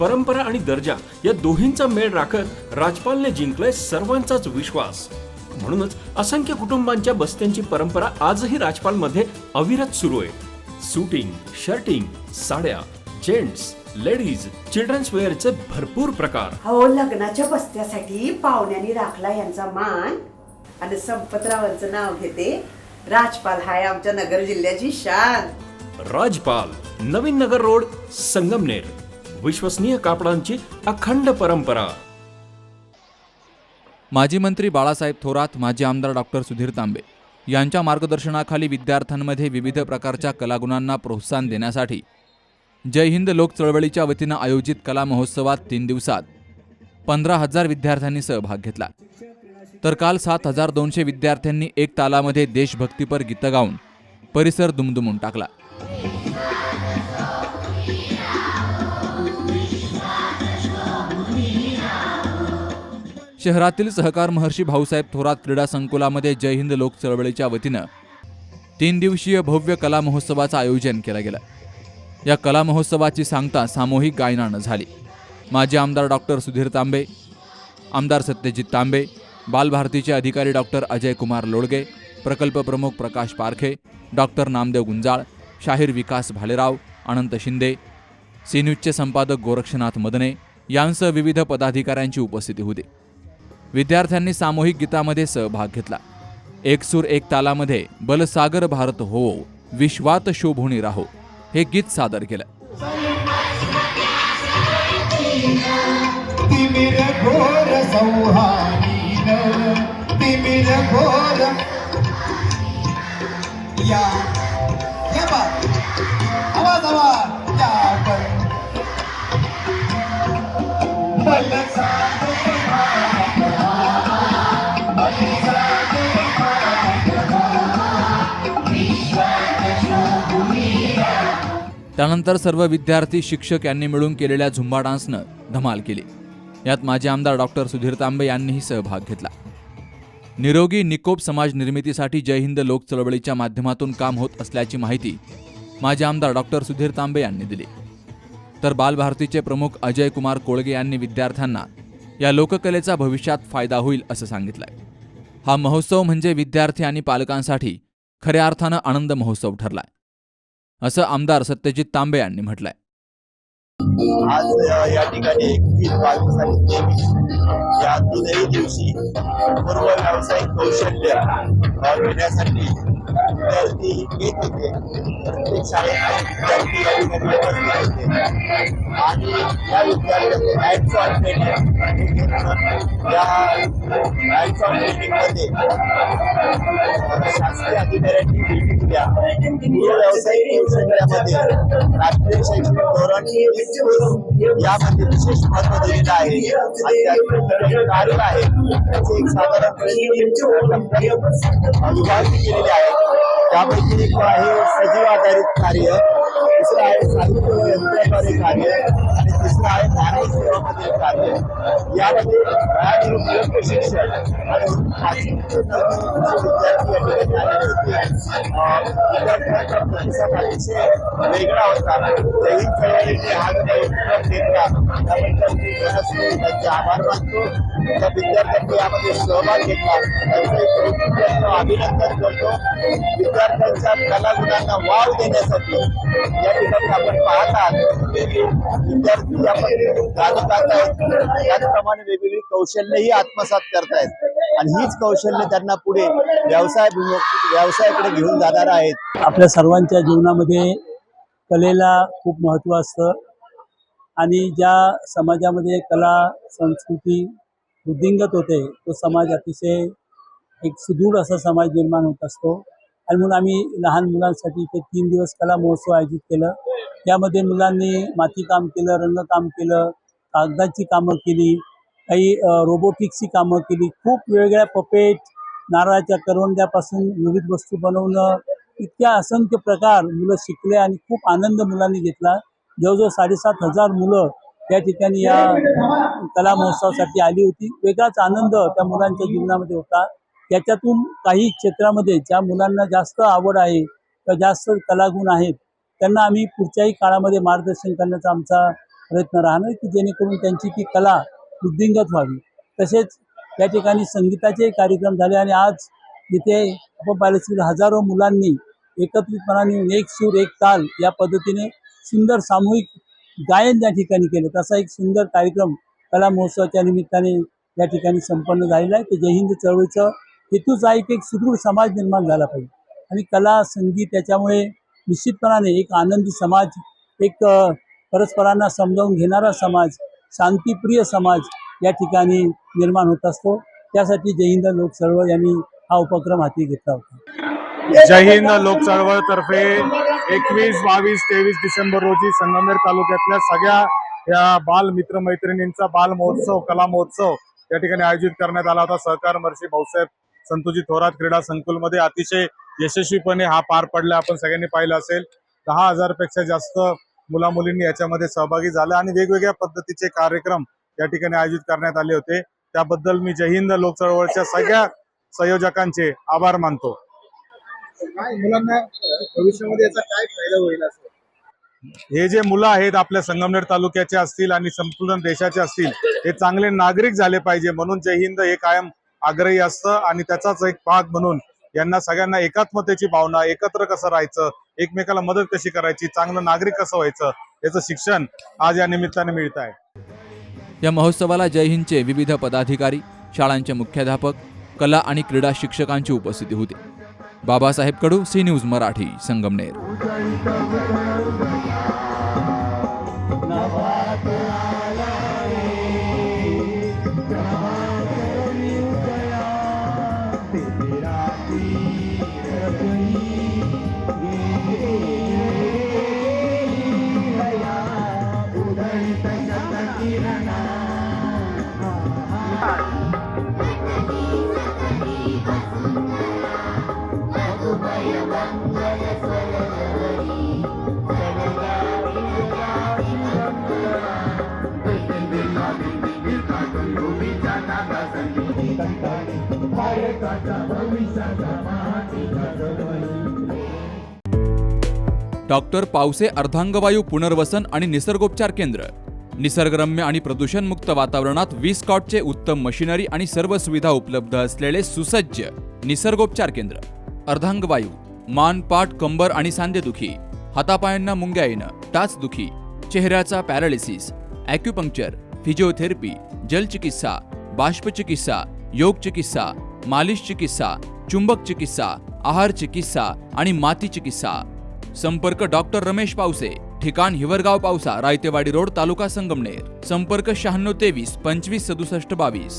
परंपरा आणि दर्जा या दोन्हींचा मेळ राखत राजपालने जिंकलाय सर्वांचाच विश्वास। म्हणूनच असंख्य कुटुंबांच्या बस्त्यांची परंपरा आजही राजपालमध्ये अविरत सुरू आहे। सूटिंग, शर्टिंग, साड्या, जेंट्स, लेडीज, चिल्ड्रन्स वेअरचे भरपूर प्रकार। हो, लग्नाच्या बस्त्यासाठी पाहुण्यांनी राखला यांचा मान आणि संपतरावांचं नाव घेते। राजपाल हाय आमच्या नगर जिल्ह्याची शान। राजपाल, नवीन नगर रोड, संगमनेर। विश्वसनीय कापडांची अखंड परंपरा। माजी मंत्री बाळासाहेब थोरात, माजी आमदार डॉक्टर सुधीर तांबे यांच्या मार्गदर्शनाखाली विद्यार्थ्यांमध्ये विविध प्रकारच्या कलागुणांना प्रोत्साहन देण्यासाठी जय हिंद लोक चळवळीच्या वतीनं आयोजित कला महोत्सवात 3 दिवसात 15,000 विद्यार्थ्यांनी सहभाग घेतला। तर काल 7,200 विद्यार्थ्यांनी एक तालामध्ये देशभक्तीपर गीतं गाऊन परिसर दुमदुमून टाकला। शहरातील सहकार महर्षी भाऊसाहेब थोरात क्रीडा संकुलामध्ये जय हिंद लोक चळवळीच्या वतीनं 3 दिवसीय भव्य कला महोत्सवाचं आयोजन केलं गेलं। या कला महोत्सवाची सांगता सामूहिक गायनानं झाली। माजी आमदार डॉक्टर सुधीर तांबे, आमदार सत्यजित तांबे, बालभारतीचे अधिकारी डॉक्टर अजय कुमार लोडगे, प्रकल्प प्रमुख प्रकाश पारखे, डॉक्टर नामदेव गुंजाळ, शाहीर विकास भालेराव, अनंत शिंदे, सी न्यूजचे संपादक गोरक्षनाथ मदने यांसह विविध पदाधिकाऱ्यांची उपस्थिती होती। विद्यार्थ्यांनी सामूहिक गीतामध्ये सहभाग घेतला। एक सूर एक तालामध्ये बलसागर भारत हो, विश्वात शोभूनी राहो हे गीत सादर केलं। त्यानंतर सर्व विद्यार्थी, शिक्षक यांनी मिळून केलेल्या झुंबा डान्सनं धमाल केली। यात माजी आमदार डॉक्टर सुधीर तांबे यांनीही सहभाग घेतला। निरोगी निकोप समाज निर्मितीसाठी जय हिंद लोक चळवळीच्या माध्यमातून काम होत असल्याची माहिती माजी आमदार डॉक्टर सुधीर तांबे यांनी दिली। तर बालभारतीचे प्रमुख अजय कुमार कोळगे यांनी विद्यार्थ्यांना या लोककलेचा भविष्यात फायदा होईल असं सांगितलंय। हा महोत्सव म्हणजे विद्यार्थी आणि पालकांसाठी खऱ्या अर्थानं आनंद महोत्सव ठरलाय असं आमदार सत्यजित तांबे यांनी म्हटलंय। आज या ठिकाणी 21 मार्च या 3 दिवशी पूर्व व्यावसायिक कौशल्य घेण्यासाठी विद्यार्थी येत होते। प्रत्येक शाळेत विद्यार्थी या ठिकाणी उपस्थित होते आणि या विद्यार्थ्यांनी हँड्स ऑन ट्रेनिंग या हँड्स ऑन ट्रेनिंगमध्ये शासकीय अधिकाऱ्यांनी भेटी दिल्या। पूर्व व्यावसायिक कौशल्यामध्ये राष्ट्रीय शैक्षणिक धोरण यामध्ये विशेष महत्व दिलेलं आहे आणि त्याचे कार्य आहे त्याचे एक साधारणपणे विभागणी केलेली आहे। त्यापैकी एक आहे सजीव आधारित कार्य, दुसरं आहे साहित्य यंत्राद्वारे कार्य आणि तिसरं आहे मानवी सेवामधील कार्य। यामध्ये बाळानिरोगी शिक्षण आणि विद्यार्थी या ठिकाणी आलेले होते। विद्यार्थ्यांचा प्रतिसाद अतिशय वेगळा होता। जय हिंद चळवळीने हा उपक्रम घेतला त्याबद्दल मी त्यांचे आभार मानतो। त्या विद्यार्थ्यांनी यामध्ये सहभाग घेतला त्यांचं अभिनंदन करतो। विद्यार्थ्यांच्या कलागुणांना वाव देण्यासाठी या ठिकाणी आपण पाहतात विद्यार्थी आपण गाणं गातायत, त्याचप्रमाणे वेगवेगळी कौशल्यही आत्मसात करतायत आणि हीच कौशल्य त्यांना पुढे व्यवसायाकडे घेऊन जाणार आहेत। आपल्या सर्वांच्या जीवनामध्ये कलेला खूप महत्त्व असतं आणि ज्या समाजामध्ये कला संस्कृती वृद्धिंगत होते तो समाज अतिशय एक सुदृढ असा समाज निर्माण होत असतो। आणि म्हणून आम्ही लहान मुलांसाठी ते 3 दिवस कला महोत्सव आयोजित केलं। त्यामध्ये मुलांनी मातीकाम केलं, रंगकाम केलं, कागदाची कामं केली, काही रोबोटिक्सची कामं केली, खूप वेगवेगळ्या पपेट, नारळाच्या करवंड्यापासून विविध वस्तू बनवणं, इतक्या असंख्य प्रकार मुलं शिकले आणि खूप आनंद मुलांनी घेतला। जवळजवळ 7,500 मुलं त्या ठिकाणी या कला महोत्सवासाठी आली होती। वेगळाच आनंद त्या मुलांच्या जीवनामध्ये होता। त्याच्यातून काही क्षेत्रामध्ये ज्या मुलांना जास्त आवड आहे किंवा जास्त कलागुण आहेत त्यांना आम्ही पुढच्याही काळामध्ये मार्गदर्शन करण्याचा आमचा प्रयत्न राहणार की जेणेकरून त्यांची ती कला वृद्धिंगत व्हावी. तसेच त्या ठिकाणी संगीताचे कार्यक्रम झाले आणि आज जिथे आपण पाहिलं असेल हजारो मुलांनी एकत्रितपणाने येऊन एक सूर एक ताल या पद्धतीने सुंदर सामूहिक गायन त्या ठिकाणी केलं. तसा एक सुंदर कार्यक्रम कला महोत्सवाच्या निमित्ताने या ठिकाणी संपन्न झालेला आहे. ते जय हिंद चळवळीचं हेतूच आहे की एक सुदृढ समाज निर्माण झाला पाहिजे आणि कला संगीत याच्यामुळे निश्चितपणाने एक आनंदी समाज, एक परस्परांना समजावून घेणारा समाज, शांतिप्रिय समाज या ठिकाणी निर्माण होत असतो. त्यासाठी जय हिंद लोक चळवळ यांनी हा उपक्रम हाती घेतला होता. जय हिंद लोक चळवळ तर्फे 21, 22, 23 डिसेंबर रोजी संगमनेर तालुक्यातल्या सगळ्या या बाल मित्र मैत्रिणींचा बाल महोत्सव, कला महोत्सव या ठिकाणी आयोजित करण्यात आला होता. सहकार महर्षी भाऊसाहेब संतोजी थोरात क्रीडा संकुलमध्ये अतिशय यशस्वीपणे हा पार पडला. आपण सगळ्यांनी पाहिलं असेल 10,000 पेक्षा जास्त मुला मुलींनी याच्यामध्ये सहभागी झाले आणि वेगवेगळ्या पद्धतीचे कार्यक्रम या ठिकाणी आयोजित करण्यात आले होते. त्याबद्दल मी जय हिंद लोक चळवळच्या सगळ्या संयोजकांचे आभार मानतो. काय मुलांना भविष्यामध्ये याचा काय फायदा होईल असं? हे जे मुलं आहेत आपल्या संगमनेर तालुक्याचे असतील आणि संपूर्ण देशाचे असतील, हे चांगले नागरिक झाले पाहिजे म्हणून जय हिंद हे कायम आग्रही असतं आणि त्याचाच एक भाग म्हणून यांना सगळ्यांना एकात्मतेची भावना, एकत्र कसं राहायचं, एकमेकाला मदत कशी करायची, चांगलं नागरिक कसं व्हायचं याचं शिक्षण आज या निमित्ताने मिळत आहे. या महोत्सवाला जय हिंदचे विविध पदाधिकारी, शाळांचे मुख्याध्यापक, कला आणि क्रीडा शिक्षकांची उपस्थिती होती. Babasaheb Kadu, C News Marathi, Sangamner. Doctor Pawase अर्धांगवायू पुनर्वसन आणि निसर्गोपचार केंद्र. निसर्गरम्य आणि प्रदूषणमुक्त वातावरणात 20 कॉटचे उत्तम मशिनरी आणि सर्व सुविधा उपलब्ध असलेले सुसज्ज निसर्गोपचार केंद्र. अर्धांगवायू, मान, पाठ, कंबर आणि सांधेदुखी, हातापायांना मुंग्या येणं, टाचदुखी, चेहऱ्याचा पॅरालिसिस, ॲक्युपंक्चर, फिजिओथेरपी, जलचिकित्सा, बाष्पचिकित्सा, योग चिकित्सा, मालिश चिकित्सा, चुंबक चिकित्सा, आहार चिकित्सा आणि माती चिकित्सा. संपर्क डॉक्टर रमेश पावसे, ठिकाण हिवरगाव पावसा, रायतेवाडी रोड, तालुका संगमनेर. संपर्क 96 23 25 67 22.